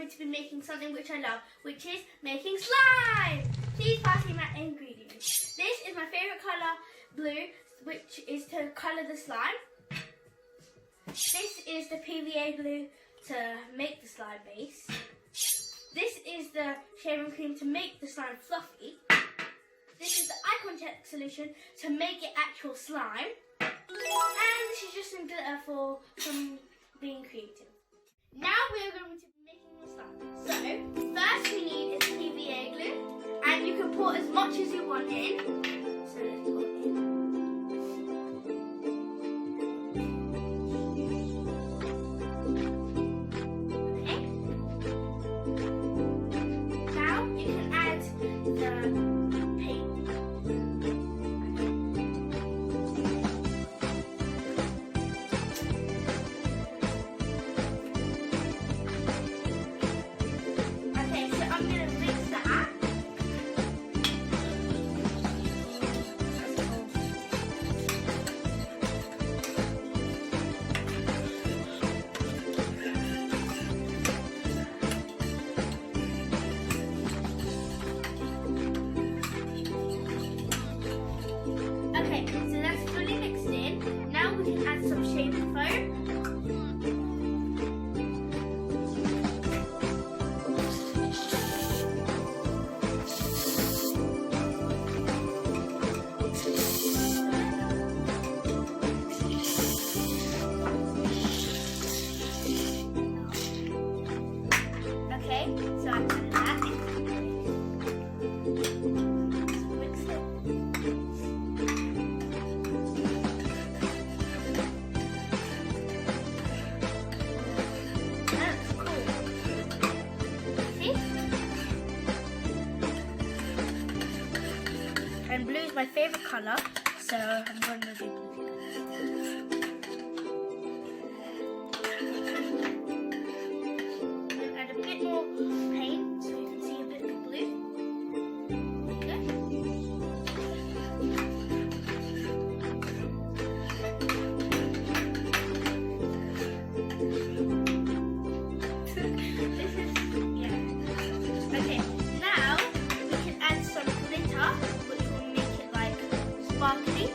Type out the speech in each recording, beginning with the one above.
going to be making something which I love, which is making slime. Please pass me my ingredients. This is my favourite colour, blue, which is to colour the slime. This is the PVA glue to make the slime base. This is the shaving cream to make the slime fluffy. This is the eye contact solution to make it actual slime. And this is just some glitter for being creative. Now we are going to be making the slime. So, first we need is PVA glue. And you can pour as much as you want in. So let's pour it in. And blue is my favourite colour, so I'm going to do blue. And add a bit more paint so you can see a bit of blue. Sparkly.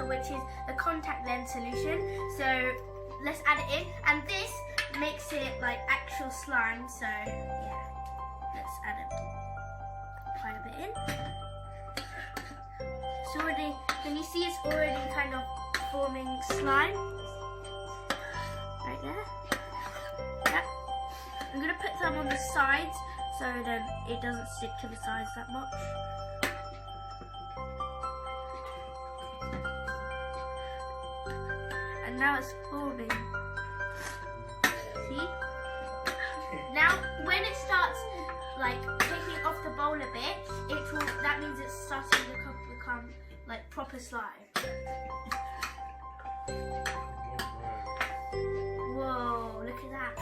Which is the contact lens solution. So let's add it in, and this makes it like actual slime. So yeah, let's add it quite a bit in. It's already, can you see it's already kind of forming slime right there? Yeah. I'm gonna put some on the sides so then it doesn't stick to the sides that much. And now it's forming. See? Now when it starts like taking off the bowl a bit, it will, that means it's starting to become like proper slime. Whoa, look at that.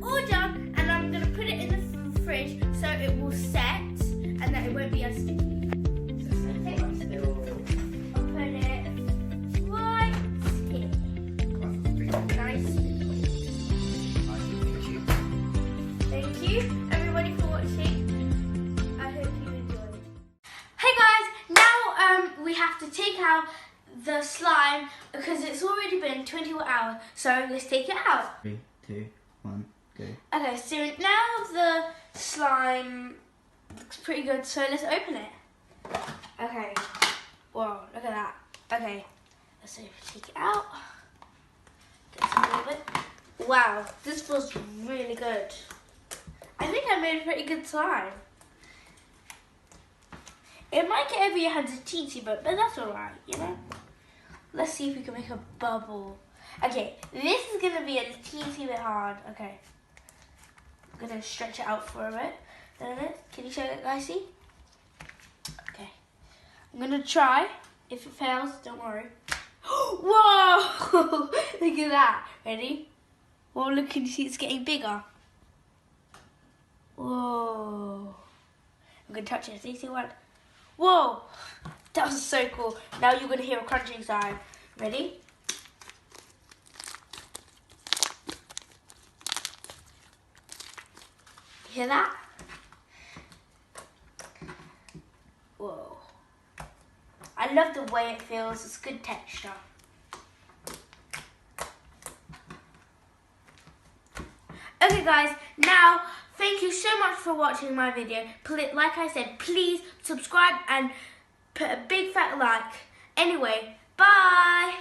All done, and I'm going to put it in the fridge so it will set and that it won't be as sticky. I'll put it right here. Nice. Thank you everybody for watching. I hope you enjoyed. Hey guys, now we have to take out the slime because it's already been 24 hours, so let's take it out. 3, 2, 1, go. Okay, so now the slime looks pretty good, so let's open it. Okay. Whoa, look at that. Okay. Let's see if we take it out. Get some of it. Wow, this feels really good. I think I made a pretty good slime. It might get over your hands a teensy bit, but that's alright, you know? Let's see if we can make a bubble. Okay, this is going to be a teensy bit hard. Okay. I'm going to stretch it out for a bit. Can you show it, guys? See? Okay. I'm going to try. If it fails, don't worry. Whoa! Look at that. Ready? Well, look, can you see it's getting bigger? Whoa. I'm going to touch it. See what? Whoa! That was so cool. Now you're going to hear a crunching sound. Ready? Hear that? Whoa. I love the way it feels. It's good texture. Okay guys, now thank you so much for watching my video. Like I said, please subscribe and put a big fat like. Anyway, bye!